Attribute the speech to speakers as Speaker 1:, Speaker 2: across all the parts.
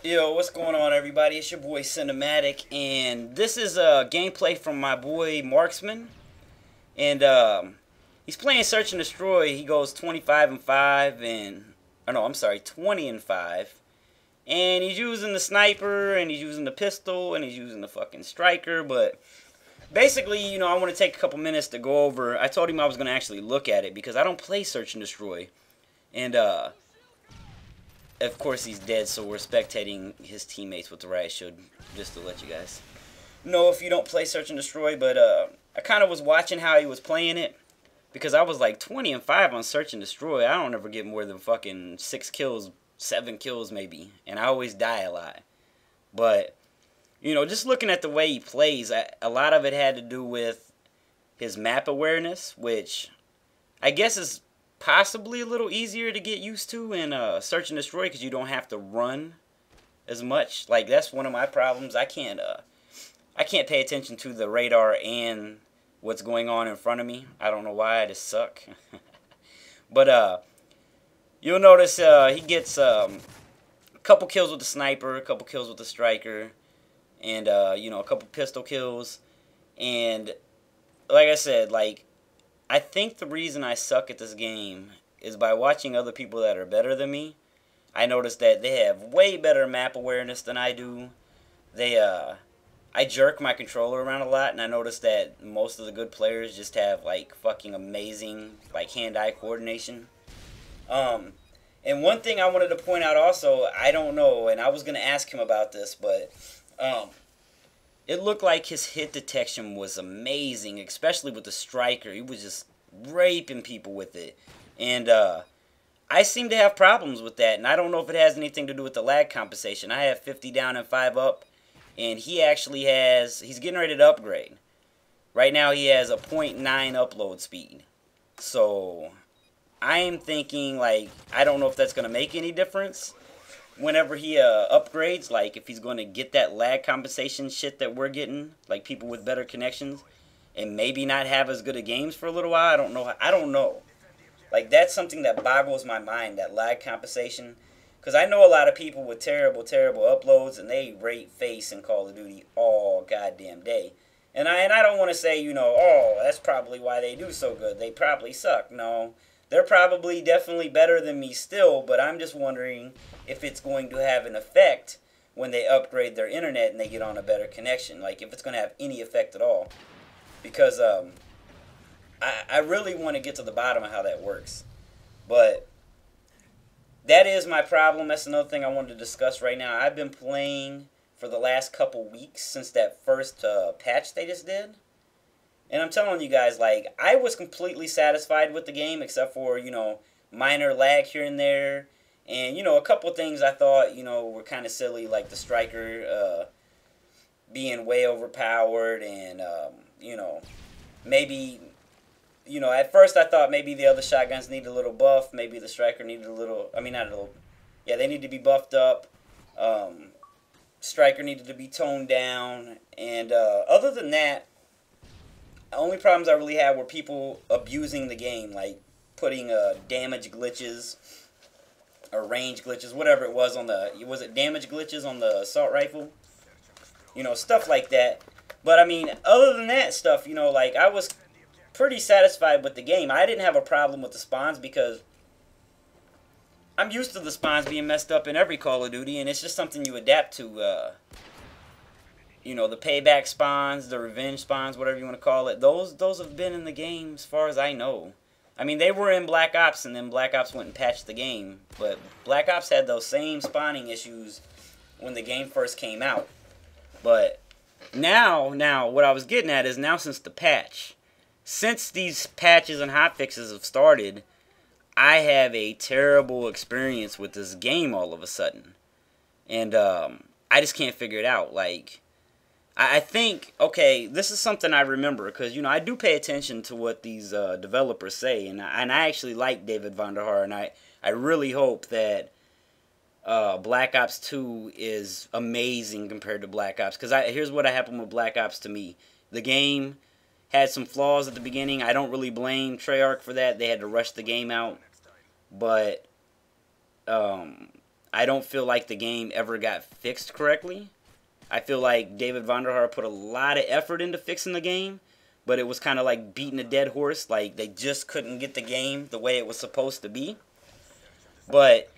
Speaker 1: Yo, what's going on, everybody? It's your boy Sinumatic, and this is a gameplay from my boy Marksman. And he's playing Search and Destroy. He goes 25 and 5, and oh no, I'm sorry, 20 and 5. And he's using the sniper, and he's using the pistol, and he's using the fucking striker. But basically, I want to take a couple minutes to go over. I told him I was going to actually look at it because I don't play Search and Destroy, and of course he's dead, so we're spectating his teammates with the riot shield, just to let you guys know if you don't play Search and Destroy. But I kind of was watching how he was playing it, because I was like 20 and 5 on Search and Destroy. I don't ever get more than fucking 6 kills, 7 kills maybe, and I always die a lot. But, just looking at the way he plays, a lot of it had to do with his map awareness, which I guess is possibly a little easier to get used to in Search and Destroy, because you don't have to run as much. Like, that's one of my problems. I can't pay attention to the radar and what's going on in front of me. I don't know why. I just suck. But you'll notice he gets a couple kills with the sniper, a couple kills with the striker, and a couple pistol kills. And like I said, I think the reason I suck at this game is by watching other people that are better than me. I noticed that they have way better map awareness than I do. I jerk my controller around a lot, and I noticed that most of the good players just have like fucking amazing hand-eye coordination. And one thing I wanted to point out also, I don't know, and I was gonna ask him about this, but it looked like his hit detection was amazing, especially with the striker. He was just raping people with it. And I seem to have problems with that, and I don't know if it has anything to do with the lag compensation. I have 50 down and 5 up, and he actually he's getting ready to upgrade. Right now he has a zero .9 upload speed. So I am thinking, I don't know if that's going to make any difference whenever he upgrades, like if he's going to get that lag compensation shit that we're getting, like people with better connections, and maybe not have as good of games for a little while. I don't know. Like, that's something that boggles my mind, that lag compensation. Because I know a lot of people with terrible, terrible uploads, and they rate face in Call of Duty all goddamn day. And I don't want to say, oh, that's probably why they do so good. They probably suck. No, they're probably definitely better than me still, but I'm just wondering if it's going to have an effect when they upgrade their internet and they get on a better connection. Like, if it's going to have any effect at all. Because I really want to get to the bottom of how that works. But that is my problem. That's another thing I wanted to discuss right now. I've been playing for the last couple weeks since that first patch they just did. And I'm telling you guys, I was completely satisfied with the game, except for, minor lag here and there. And, a couple things I thought, were kind of silly, like the striker being way overpowered. And, maybe, at first I thought maybe the other shotguns needed a little buff. Maybe the striker needed a little, I mean, not a little, yeah, they need to be buffed up. Striker needed to be toned down. And other than that, the only problems I really had were people abusing the game, like putting damage glitches or range glitches, whatever it was was it damage glitches on the assault rifle? Stuff like that. But I mean, other than that stuff, I was pretty satisfied with the game. I didn't have a problem with the spawns because I'm used to the spawns being messed up in every Call of Duty, and it's just something you adapt to. The payback spawns, the revenge spawns, whatever you want to call it, those have been in the game as far as I know. I mean, they were in Black Ops, and then Black Ops went and patched the game. But Black Ops had those same spawning issues when the game first came out. But now, what I was getting at is now since the patch, since these patches and hotfixes have started, I have a terrible experience with this game all of a sudden. And I just can't figure it out. I think, okay, this is something I remember because, I do pay attention to what these developers say, and I actually like David Vonderhaar, and I really hope that Black Ops 2 is amazing compared to Black Ops, because here's what happened with Black Ops to me. The game had some flaws at the beginning. I don't really blame Treyarch for that. They had to rush the game out, but I don't feel like the game ever got fixed correctly. I feel like David Vonderhaar put a lot of effort into fixing the game, but it was kind of like beating a dead horse. Like, they just couldn't get the game the way it was supposed to be. But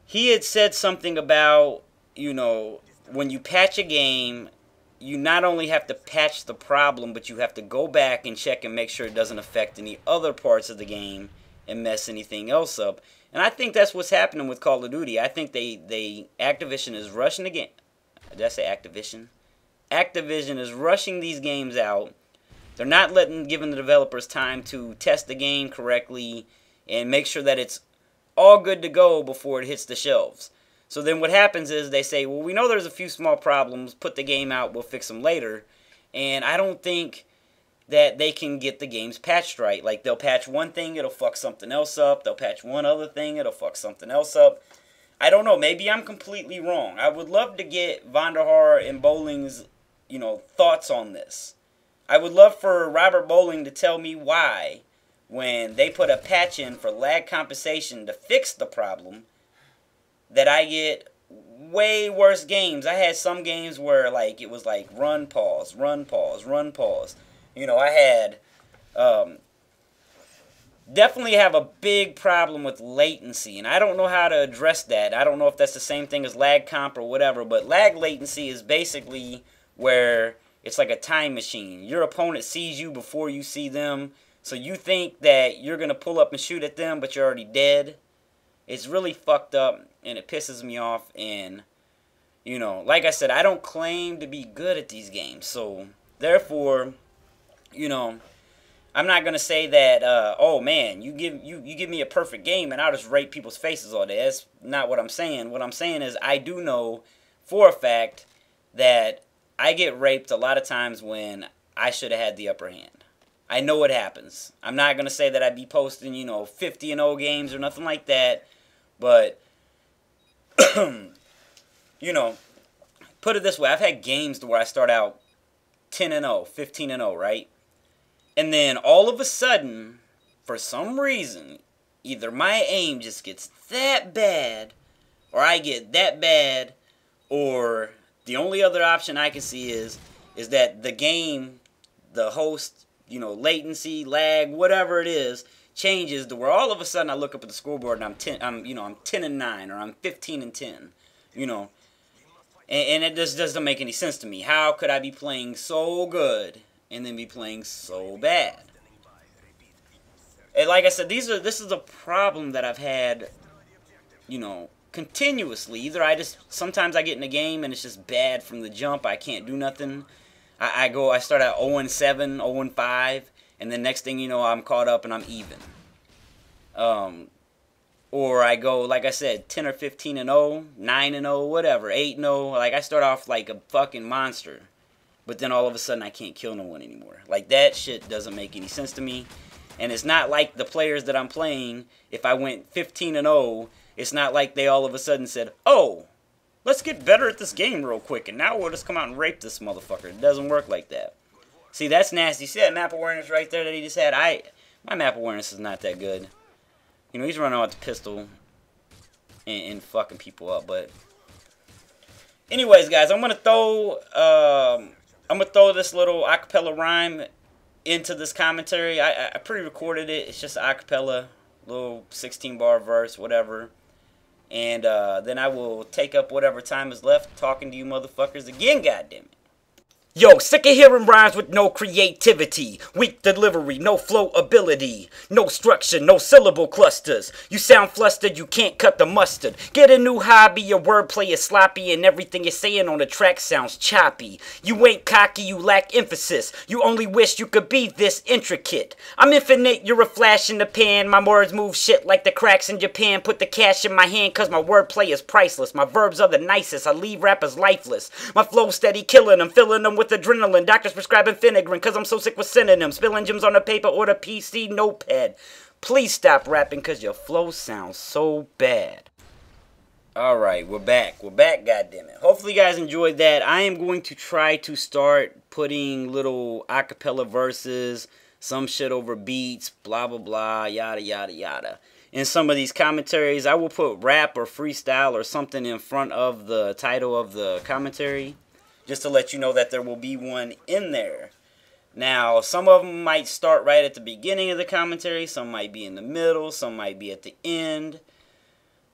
Speaker 1: he had said something about, you know, when you patch a game, you not only have to patch the problem, but you have to go back and check and make sure it doesn't affect any other parts of the game and mess anything else up. And I think that's what's happening with Call of Duty. I think Activision is rushing the game. Did I say Activision? Activision is rushing these games out. They're not giving the developers time to test the game correctly and make sure that it's all good to go before it hits the shelves. So then what happens is they say, well, we know there's a few small problems, put the game out, we'll fix them later. And I don't think that they can get the games patched right. Like, they'll patch one thing, it'll fuck something else up. They'll patch one other thing, it'll fuck something else up. I don't know, maybe I'm completely wrong. I would love to get Vonderhaar and Bowling's, you know, thoughts on this. I would love for Robert Bowling to tell me why, when they put a patch in for lag compensation to fix the problem, that I get way worse games. I had some games where, like, it was like run, pause, run, pause, run, pause. You know, I had definitely have a big problem with latency, and I don't know how to address that. I don't know if that's the same thing as lag comp or whatever, but lag latency is basically where it's like a time machine. Your opponent sees you before you see them, so you think that you're going to pull up and shoot at them, but you're already dead. It's really fucked up, and it pisses me off. And, you know, like I said, I don't claim to be good at these games. So, therefore, you know, I'm not going to say that, oh, man, you give me a perfect game and I'll just rape people's faces all day. That's not what I'm saying. What I'm saying is I do know for a fact that I get raped a lot of times when I should have had the upper hand. I know it happens. I'm not going to say that I'd be posting, you know, 50-0 games or nothing like that. But, you know, put it this way. I've had games where I start out 10-0, 15-0, right? And then all of a sudden, for some reason, either my aim just gets that bad, or I get that bad, or the only other option I can see is that the game, the host, you know, latency, lag, whatever it is, changes to where all of a sudden I look up at the scoreboard and I'm 10-9 or I'm 15-10, you know, and it just doesn't make any sense to me. How could I be playing so good and then be playing so bad? And like I said, this is a problem that I've had, you know, continuously. Either sometimes I get in a game and it's just bad from the jump. I can't do nothing. I start at 0-7, 0-5. And then next thing you know, I'm caught up and I'm even. Or I go, like I said, 10 or 15-0, 9-0, whatever, 8-0. Like, I start off like a fucking monster. But then all of a sudden I can't kill no one anymore. Like, that shit doesn't make any sense to me. And it's not like the players that I'm playing, if I went 15-0, it's not like they all of a sudden said, oh, let's get better at this game real quick, and now we'll just come out and rape this motherfucker. It doesn't work like that. See, that's nasty. See that map awareness right there that he just had? My map awareness is not that good. You know, he's running out with the pistol and fucking people up. But anyways, guys, I'm gonna throw this little acapella rhyme into this commentary. I pre-recorded it. It's just an acapella, little 16-bar verse, whatever. And then I will take up whatever time is left talking to you motherfuckers again, goddammit. Yo, sick of hearing rhymes with no creativity, weak delivery, no flow ability, no structure, no syllable clusters. You sound flustered, you can't cut the mustard. Get a new hobby, your wordplay is sloppy, and everything you're saying on the track sounds choppy. You ain't cocky, you lack emphasis, you only wish you could be this intricate. I'm infinite, you're a flash in the pan, my words move shit like the cracks in Japan. Put the cash in my hand cause my wordplay is priceless. My verbs are the nicest, I leave rappers lifeless. My flow steady killing them, filling them with adrenaline. Doctors prescribing Finagrin cause I'm so sick with synonyms. Spilling gems on the paper or the PC notepad. Please stop rapping cause your flow sounds so bad. Alright, we're back. We're back, goddammit. Hopefully you guys enjoyed that. I am going to try to start putting little acapella verses, some shit over beats, blah blah blah, yada yada yada. in some of these commentaries, I will put rap or freestyle or something in front of the title of the commentary, just to let you know that there will be one in there. Now, some of them might start right at the beginning of the commentary, some might be in the middle, some might be at the end.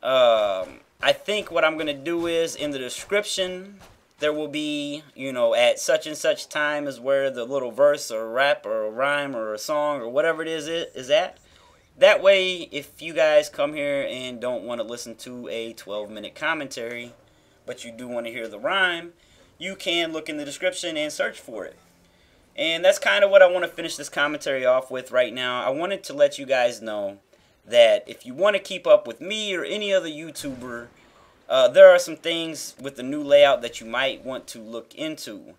Speaker 1: I think what I'm going to do is, in the description, there will be, you know, at such and such time is where the little verse or rap or a rhyme or a song or whatever it is at. That way, if you guys come here and don't want to listen to a 12-minute commentary, but you do want to hear the rhyme, you can look in the description and search for it. And that's kind of what I want to finish this commentary off with right now. I wanted to let you guys know that if you want to keep up with me or any other YouTuber, there are some things with the new layout that you might want to look into.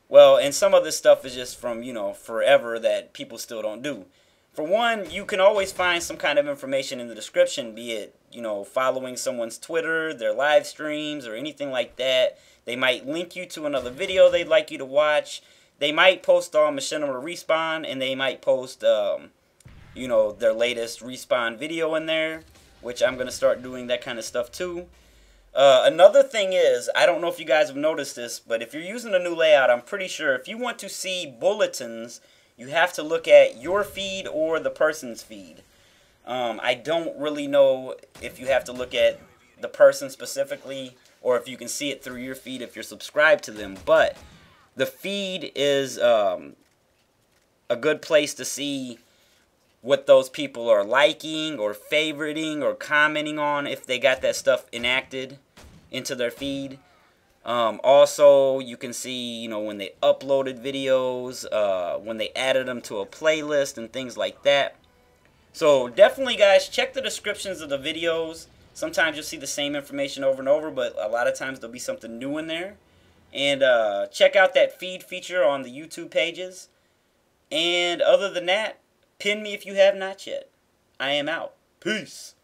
Speaker 1: Well, and some of this stuff is just from, you know, forever that people still don't do. For one, you can always find some kind of information in the description, be it, you know, following someone's Twitter, their live streams, or anything like that. They might link you to another video they'd like you to watch. They might post on Machinima Respawn, and they might post, you know, their latest Respawn video in there, which I'm going to start doing that kind of stuff too. Another thing is, I don't know if you guys have noticed this, but if you're using a new layout, I'm pretty sure if you want to see bulletins, you have to look at your feed or the person's feed. I don't really know if you have to look at the person specifically, or if you can see it through your feed if you're subscribed to them, but the feed is a good place to see what those people are liking or favoriting or commenting on if they got that stuff enacted into their feed. Also, you can see, you know, when they uploaded videos, when they added them to a playlist and things like that. So definitely, guys, check the descriptions of the videos. Sometimes you'll see the same information over and over, but a lot of times there'll be something new in there. And check out that feed feature on the YouTube pages. And other than that, pin me if you have not yet. I am out. Peace.